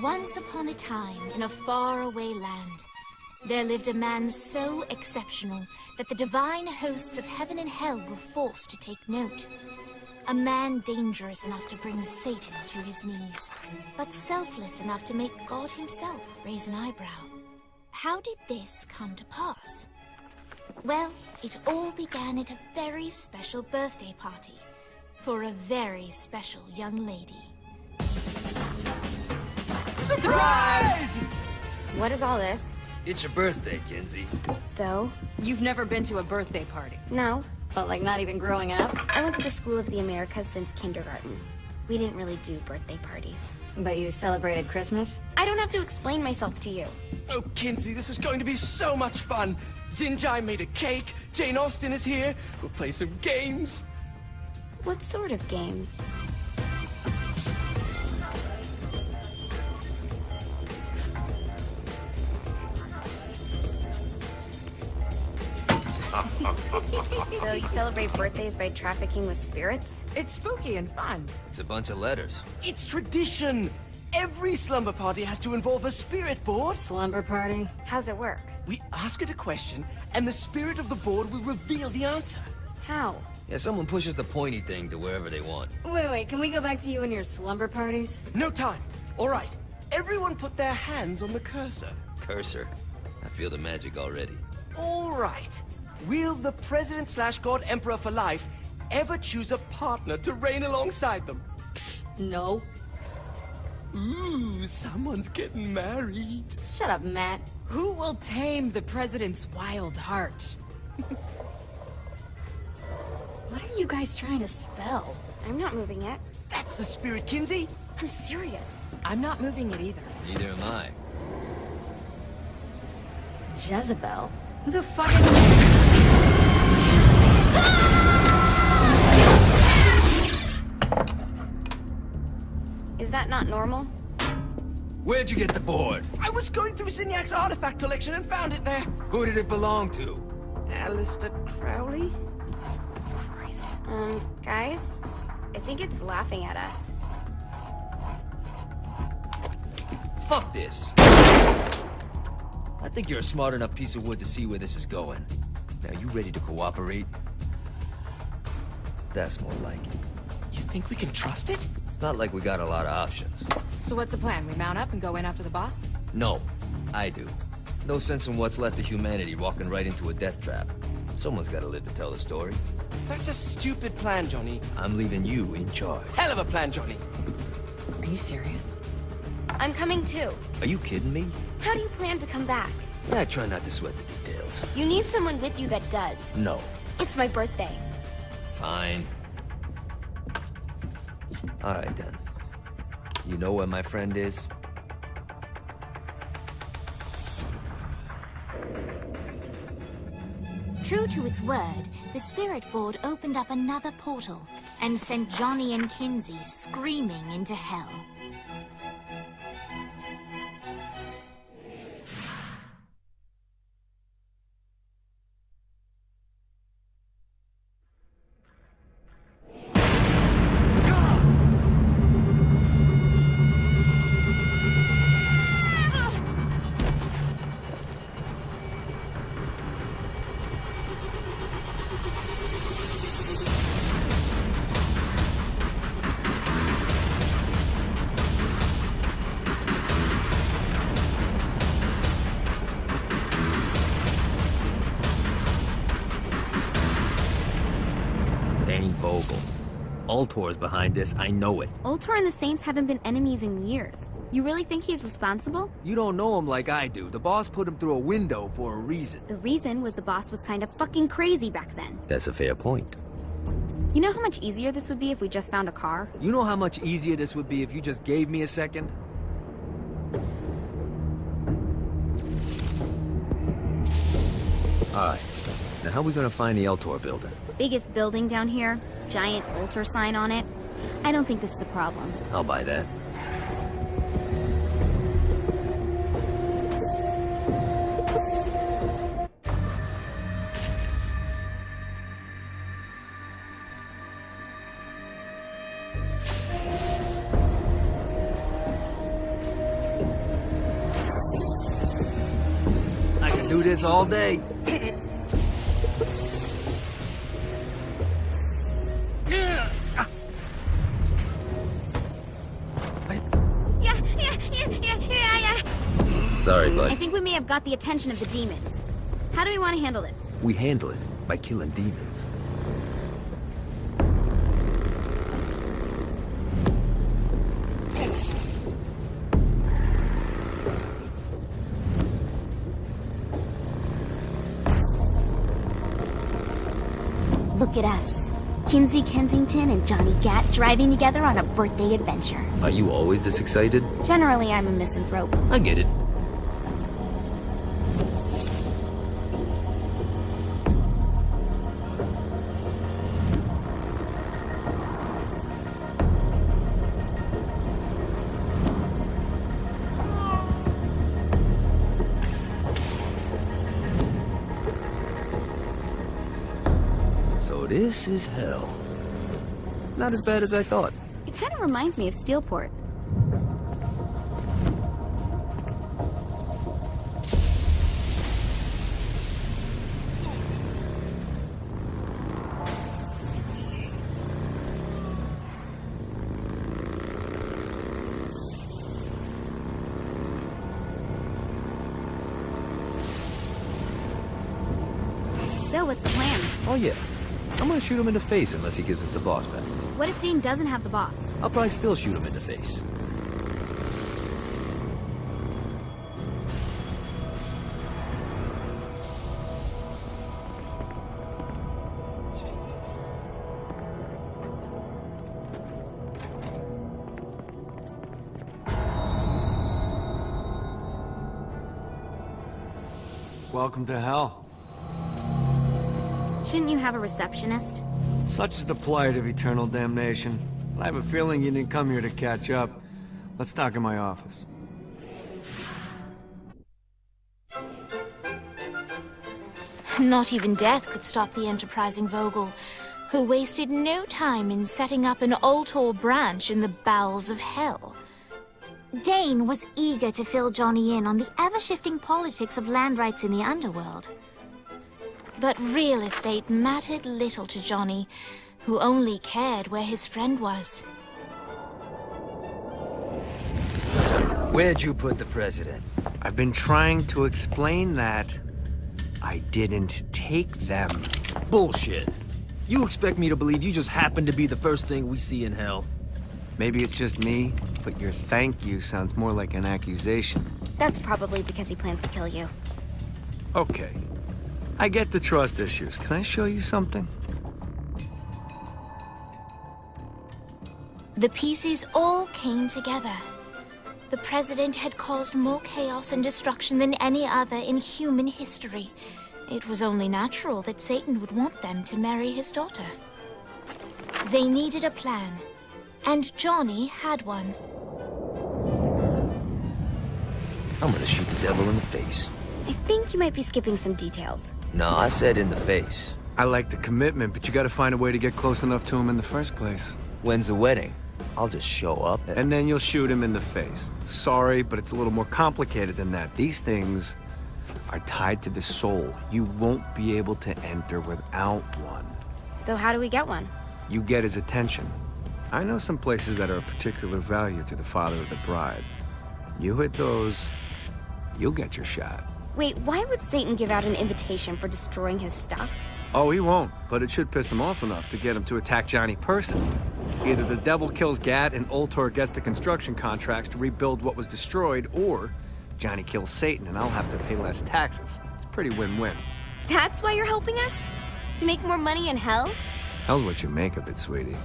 Once upon a time, in a faraway land, there lived a man so exceptional that the divine hosts of heaven and hell were forced to take note. A man dangerous enough to bring Satan to his knees, but selfless enough to make God himself raise an eyebrow. How did this come to pass? Well, it all began at a very special birthday party for a very special young lady. Surprise! What is all this? It's your birthday, Kinsey. So? You've never been to a birthday party? No. But like not even growing up? I went to the School of the Americas since kindergarten. We didn't really do birthday parties. But you celebrated Christmas? I don't have to explain myself to you. Oh, Kinsey, this is going to be so much fun. Xinjai made a cake, Jane Austen is here, we'll play some games. What sort of games? So you celebrate birthdays by trafficking with spirits? It's spooky and fun. It's a bunch of letters. It's tradition. Every slumber party has to involve a spirit board. Slumber party? How's it work? We ask it a question, and the spirit of the board will reveal the answer. How? Yeah, someone pushes the pointy thing to wherever they want. Wait, can we go back to you and your slumber parties? No time. All right. Everyone put their hands on the cursor. Cursor. I feel the magic already. All right. Will the President/God Emperor for life ever choose a partner to reign alongside them? No. Ooh, someone's getting married. Shut up, Matt. Who will tame the president's wild heart? What are you guys trying to spell? I'm not moving it. That's the spirit, Kinsey. I'm serious. I'm not moving it either. Neither am I. Jezebel? Who the fuck is... Is that not normal? Where'd you get the board? I was going through Signac's artifact collection and found it there. Who did it belong to? Alistair Crowley? Christ. Guys? I think it's laughing at us. Fuck this. I think you're a smart enough piece of wood to see where this is going. Now, you ready to cooperate? That's more like it. You think we can trust it? It's not like we got a lot of options. So what's the plan? We mount up and go in after the boss? No, I do. No sense in what's left of humanity walking right into a death trap. Someone's gotta live to tell the story. That's a stupid plan, Johnny. I'm leaving you in charge. Hell of a plan, Johnny. Are you serious? I'm coming too. Are you kidding me? How do you plan to come back? I try not to sweat the details. You need someone with you that does. No. It's my birthday. Fine. Alright then. You know where my friend is? True to its word, the spirit board opened up another portal and sent Johnny and Kinsey screaming into hell. Dane Vogel. Ultor's behind this, I know it. Ultor and the Saints haven't been enemies in years. You really think he's responsible? You don't know him like I do. The boss put him through a window for a reason. The reason was the boss was kind of fucking crazy back then. That's a fair point. You know how much easier this would be if we just found a car? You know how much easier this would be if you just gave me a second? Alright. Now how are we gonna find the Ultor building? Biggest building down here, giant Ultor sign on it. I don't think this is a problem. I'll buy that. Do this all day. Yeah. Sorry, bud. I think we may have got the attention of the demons. How do we want to handle this? We handle it by killing demons. Look at us. Kinsey Kensington and Johnny Gat driving together on a birthday adventure. Are you always this excited? Generally, I'm a misanthrope. I get it. So this is hell. Not as bad as I thought. It kind of reminds me of Steelport. So, what's the plan? Oh yeah. I'm gonna shoot him in the face unless he gives us the boss back. What if Dane doesn't have the boss? I'll probably still shoot him in the face. Welcome to hell. Shouldn't you have a receptionist? Such is the plight of eternal damnation. But I have a feeling you didn't come here to catch up. Let's talk in my office. Not even death could stop the enterprising Vogel, who wasted no time in setting up an Ultor branch in the bowels of hell. Dane was eager to fill Johnny in on the ever-shifting politics of land rights in the underworld. But real estate mattered little to Johnny, who only cared where his friend was. Where'd you put the president? I've been trying to explain that. I didn't take them. Bullshit. You expect me to believe you just happened to be the first thing we see in hell? Maybe it's just me, but your thank you sounds more like an accusation. That's probably because he plans to kill you. Okay. I get the trust issues. Can I show you something? The pieces all came together. The president had caused more chaos and destruction than any other in human history. It was only natural that Satan would want them to marry his daughter. They needed a plan, and Johnny had one. I'm gonna shoot the devil in the face. I think you might be skipping some details. No, I said in the face. I like the commitment, but you gotta find a way to get close enough to him in the first place. When's the wedding? I'll just show up And then you'll shoot him in the face. Sorry, but it's a little more complicated than that. These things are tied to the soul. You won't be able to enter without one. So how do we get one? You get his attention. I know some places that are of particular value to the father of the bride. You hit those, you'll get your shot. Wait, why would Satan give out an invitation for destroying his stuff? Oh, he won't, but it should piss him off enough to get him to attack Johnny personally. Either the devil kills Gat and Ultor gets the construction contracts to rebuild what was destroyed, or Johnny kills Satan and I'll have to pay less taxes. It's pretty win-win. That's why you're helping us? To make more money in hell? Hell's what you make of it, sweetie.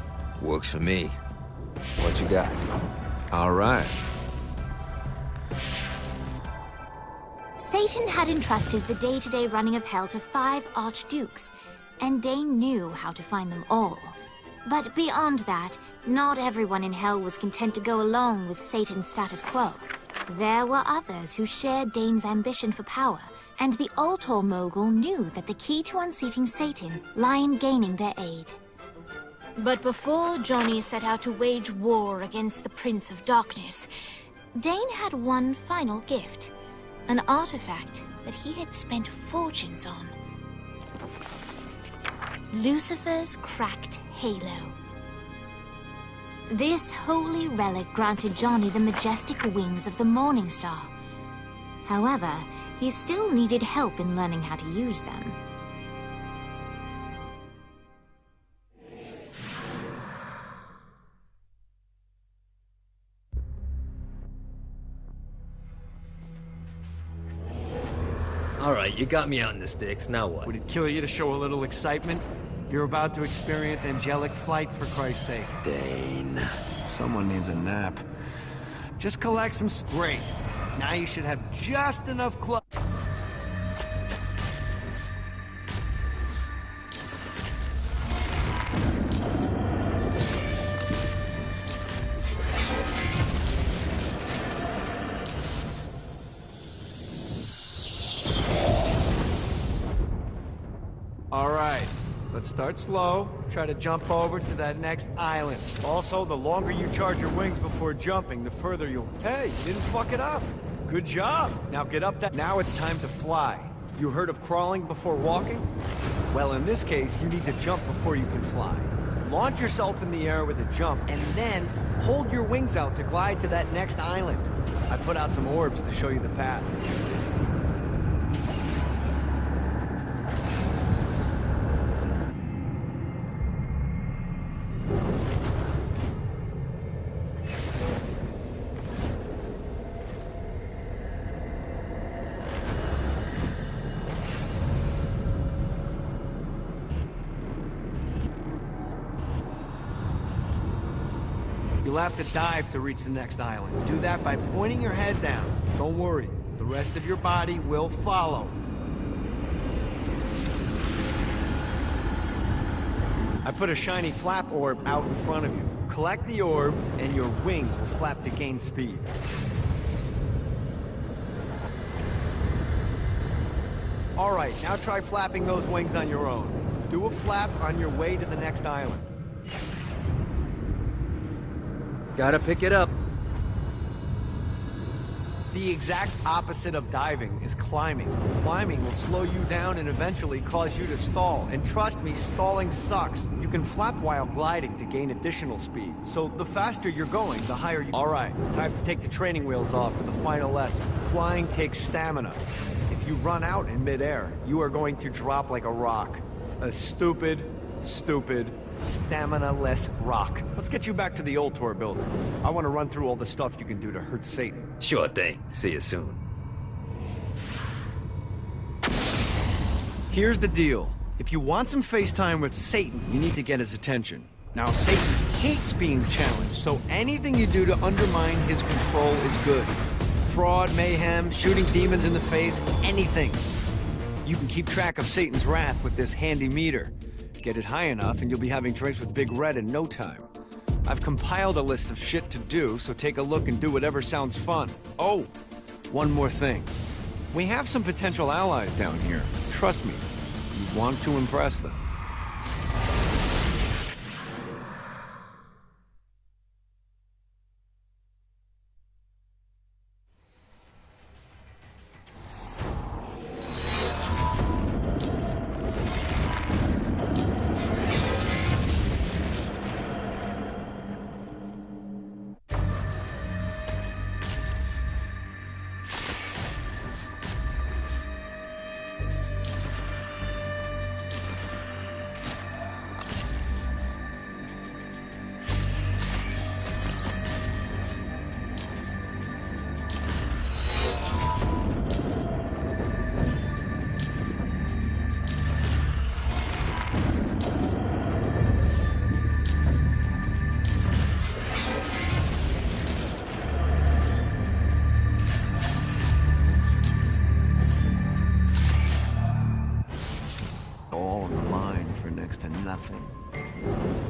Works for me. What you got? All right. Satan had entrusted the day-to-day running of hell to 5 archdukes, and Dane knew how to find them all. But beyond that, not everyone in hell was content to go along with Satan's status quo. There were others who shared Dane's ambition for power, and the Ultor mogul knew that the key to unseating Satan lay in gaining their aid. But before Johnny set out to wage war against the Prince of Darkness, Dane had one final gift. an artifact that he had spent fortunes on. Lucifer's cracked halo. This holy relic granted Johnny the majestic wings of the Morning Star. However, he still needed help in learning how to use them. Alright, you got me out in the sticks, now what? Would it kill you to show a little excitement? You're about to experience angelic flight, for Christ's sake. Dane. Someone needs a nap. Just collect some... Great. Now you should have just enough Alright, let's start slow. Try to jump over to that next island. Also, the longer you charge your wings before jumping, the further you'll... Hey, you didn't fuck it up. Good job. Now get up that... Now it's time to fly. You heard of crawling before walking? Well, in this case, you need to jump before you can fly. Launch yourself in the air with a jump, and then hold your wings out to glide to that next island. I put out some orbs to show you the path. You'll have to dive to reach the next island. Do that by pointing your head down. Don't worry, the rest of your body will follow. I put a shiny flap orb out in front of you. Collect the orb, and your wings will flap to gain speed. All right, now try flapping those wings on your own. Do a flap on your way to the next island. Gotta pick it up. The exact opposite of diving is climbing. Climbing will slow you down and eventually cause you to stall. And trust me, stalling sucks. You can flap while gliding to gain additional speed. So the faster you're going, the higher you... All right, time to take the training wheels off for the final lesson. Flying takes stamina. If you run out in midair, you are going to drop like a rock. A stupid, stamina-less rock. Let's get you back to the Ultor building. I want to run through all the stuff you can do to hurt Satan. Sure thing. See you soon. Here's the deal. If you want some FaceTime with Satan, you need to get his attention. Now, Satan hates being challenged, so anything you do to undermine his control is good. Fraud, mayhem, shooting demons in the face, anything. You can keep track of Satan's wrath with this handy meter. Get it high enough and you'll be having drinks with Big Red in no time. I've compiled a list of shit to do, so take a look and do whatever sounds fun. Oh, one more thing. We have some potential allies down here. Trust me, you want to impress them.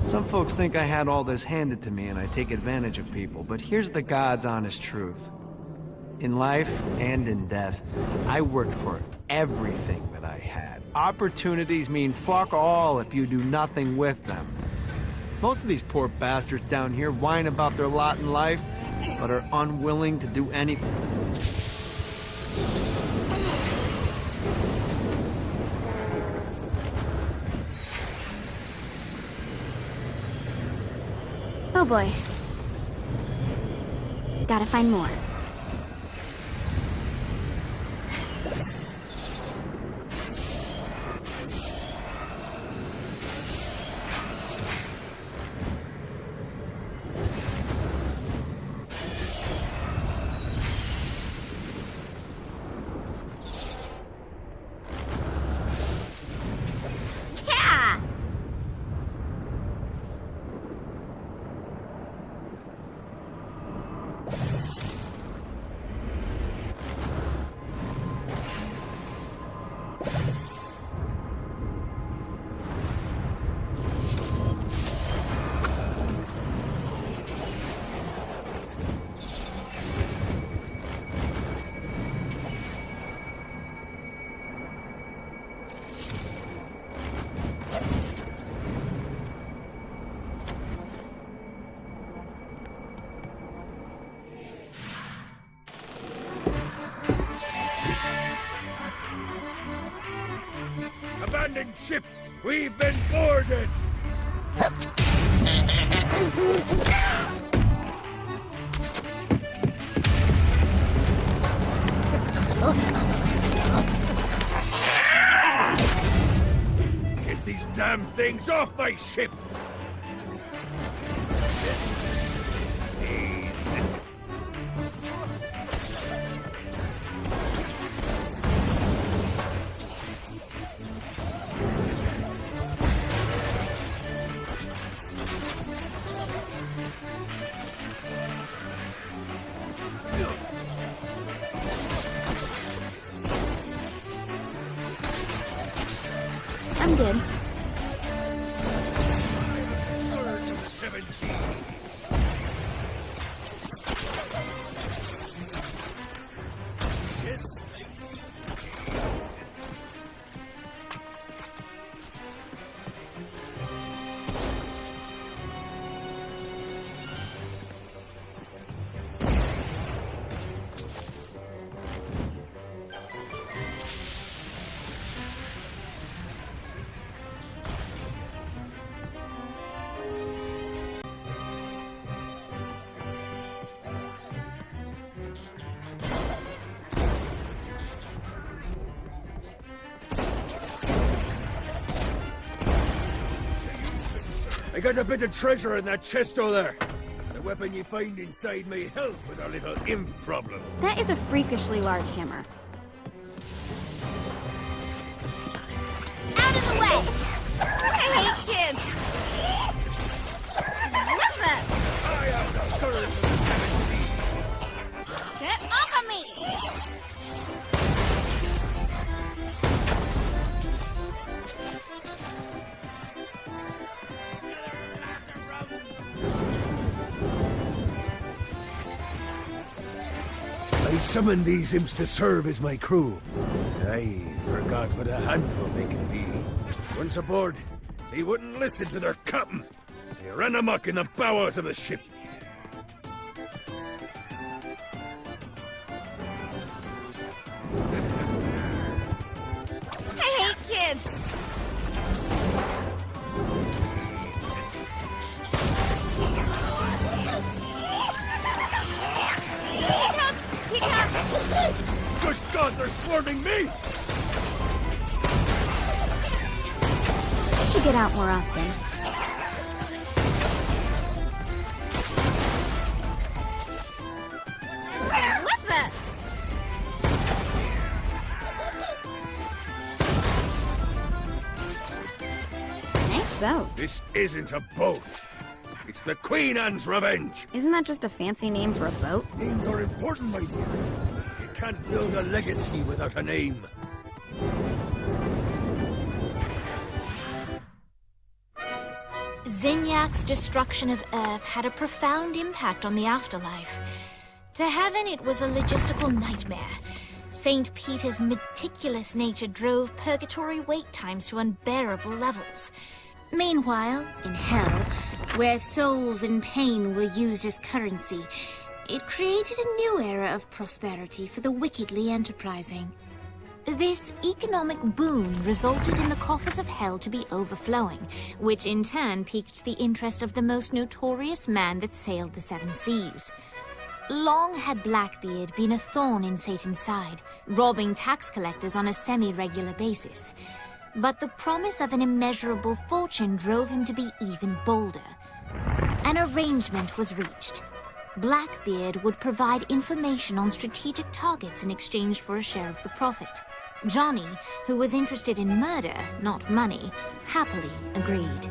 Some folks think I had all this handed to me and I take advantage of people, but here's the God's honest truth. In life and in death, I worked for everything that I had. Opportunities mean fuck all if you do nothing with them. Most of these poor bastards down here whine about their lot in life, but are unwilling to do anything. Oh boy. Gotta find more. Yeah! Abandoned ship! We've been boarded! Get these damn things off my ship! I'm good. Seven seas. Yes. I got a bit of treasure in that chest over there. The weapon you find inside may help with our little imp problem. That is a freakishly large hammer. Out of the way! I hate kids! What the? I am the scourge of the seven seas. Get off of me! I summoned these imps to serve as my crew. I forgot what a handful they can be. Once aboard, they wouldn't listen to their captain. They ran amok in the bowels of the ship. I hate kids! Good God, they're swarming me! I should get out more often. What the? Nice boat. This isn't a boat. It's the Queen Anne's Revenge. Isn't that just a fancy name for a boat? Names are important, my dear. You can't build a legacy without a name. Zinyak's destruction of Earth had a profound impact on the afterlife. To Heaven, it was a logistical nightmare. St. Peter's meticulous nature drove purgatory wait times to unbearable levels. Meanwhile, in Hell, where souls in pain were used as currency, it created a new era of prosperity for the wickedly enterprising. This economic boon resulted in the coffers of hell to be overflowing, which in turn piqued the interest of the most notorious man that sailed the seven seas. Long had Blackbeard been a thorn in Satan's side, robbing tax collectors on a semi-regular basis. But the promise of an immeasurable fortune drove him to be even bolder. An arrangement was reached. Blackbeard would provide information on strategic targets in exchange for a share of the profit. Johnny, who was interested in murder, not money, happily agreed.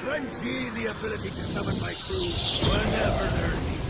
Grant ye the ability to summon my crew whenever they're needed.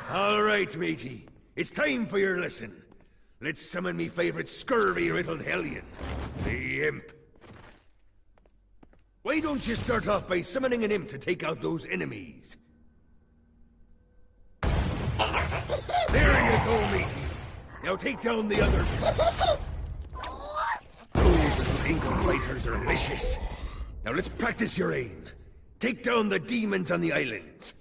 All right, matey. It's time for your lesson. Let's summon me favorite scurvy-riddled hellion, the Imp. Why don't you start off by summoning an imp to take out those enemies? There you go, matey. Now take down the other. Those little ankle fighters are vicious. Now let's practice your aim. Take down the demons on the islands.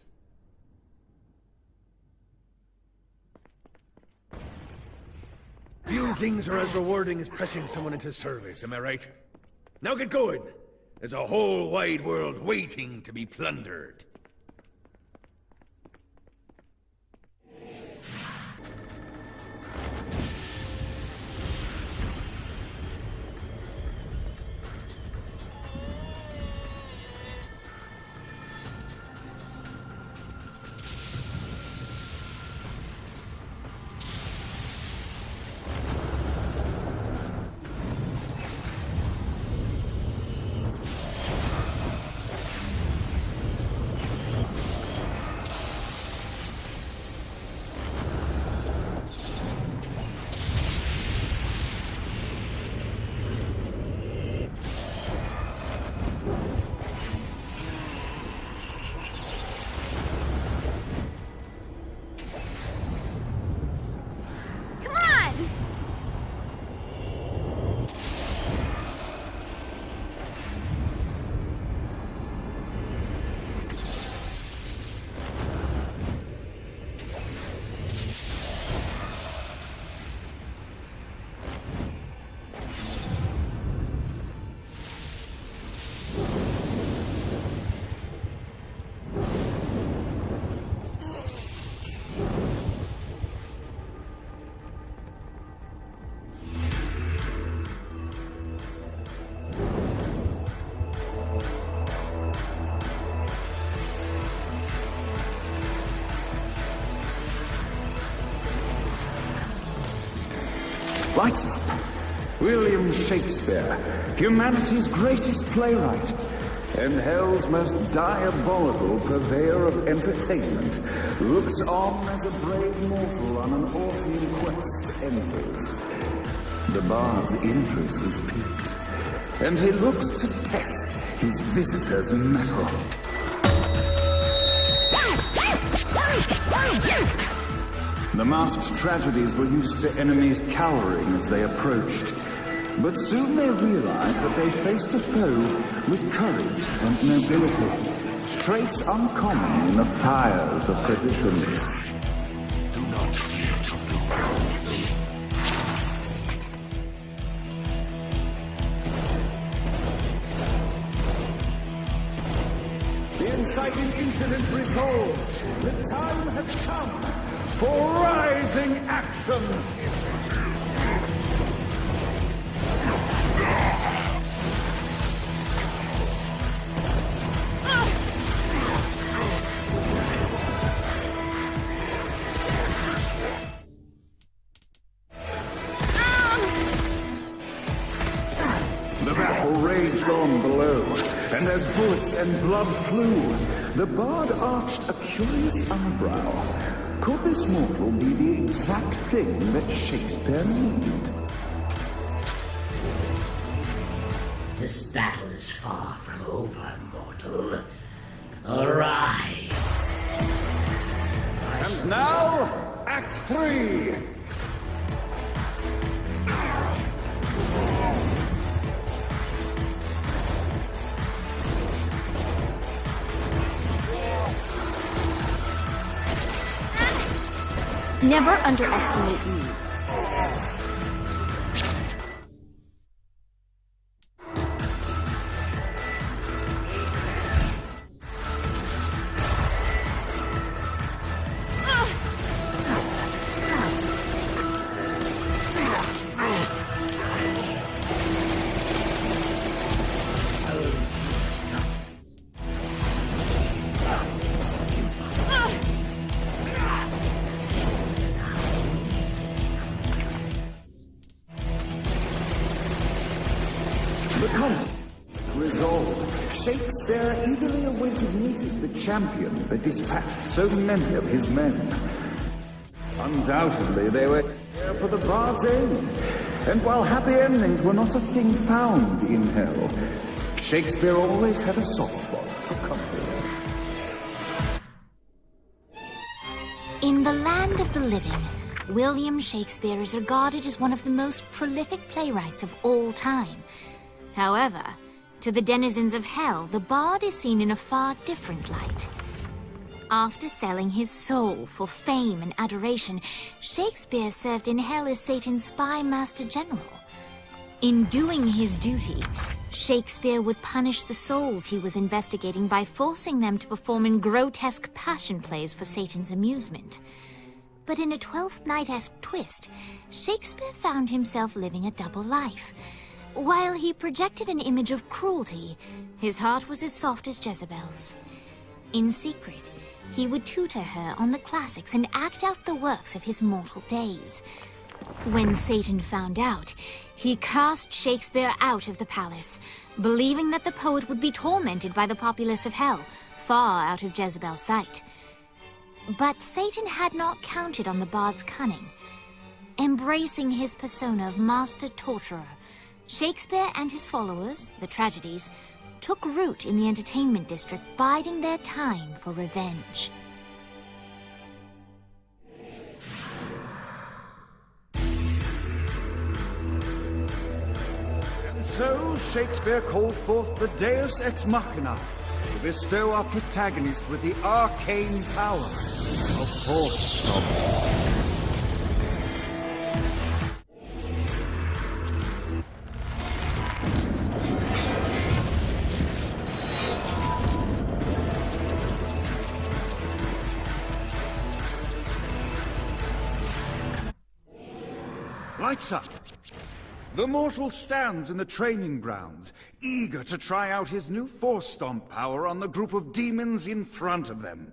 Few things are as rewarding as pressing someone into service, am I right? Now get going. There's a whole wide world waiting to be plundered. Lights up. William Shakespeare, humanity's greatest playwright, and hell's most diabolical purveyor of entertainment, looks on as a brave mortal on an Orphean quest enters. The bard's interest is piqued, and he looks to test his visitor's mettle. The masked tragedies were used to enemies cowering as they approached. But soon they realized that they faced a foe with courage and nobility, traits uncommon in the fires of perdition. Do not fear to look. The inciting incident recalled. The time has come for rising action. The battle battle raged on below, and as bullets and blood flew, the bard arched a curious eyebrow. Could this mortal be the exact thing that Shakespeare needed? This battle is far from over, mortal. Arise! And now, Act 3! Never underestimate me. Shakespeare eagerly awaited meeting the champion that dispatched so many of his men. Undoubtedly, they were here for the bard's aim. And while happy endings were not a thing found in hell, Shakespeare always had a soft spot for company. In the land of the living, William Shakespeare is regarded as one of the most prolific playwrights of all time. However, to the denizens of hell, the bard is seen in a far different light. After selling his soul for fame and adoration, Shakespeare served in hell as Satan's spy master general. In doing his duty, Shakespeare would punish the souls he was investigating by forcing them to perform in grotesque passion plays for Satan's amusement. But in a Twelfth Night-esque twist, Shakespeare found himself living a double life. While he projected an image of cruelty, his heart was as soft as Jezebel's. In secret, he would tutor her on the classics and act out the works of his mortal days. When Satan found out, he cast Shakespeare out of the palace, believing that the poet would be tormented by the populace of hell, far out of Jezebel's sight. But Satan had not counted on the bard's cunning. Embracing his persona of master torturer, Shakespeare and his followers, the tragedies, took root in the entertainment district, biding their time for revenge. And so Shakespeare called forth the Deus Ex Machina to bestow our protagonist with the arcane power of Force Stomp. Lights up! The mortal stands in the training grounds, eager to try out his new Force Stomp power on the group of demons in front of them.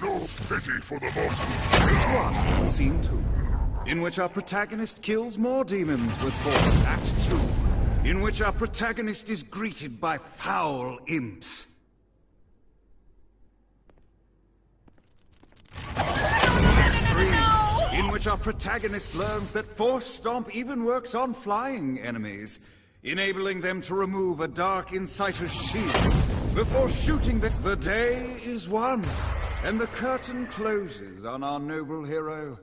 No pity for the mortal. Act 1, Scene 2, in which our protagonist kills more demons with force. Act 2, in which our protagonist is greeted by foul imps. In which our protagonist learns that Force Stomp even works on flying enemies, enabling them to remove a Dark Inciter's shield before shooting the day is won, and the curtain closes on our noble hero.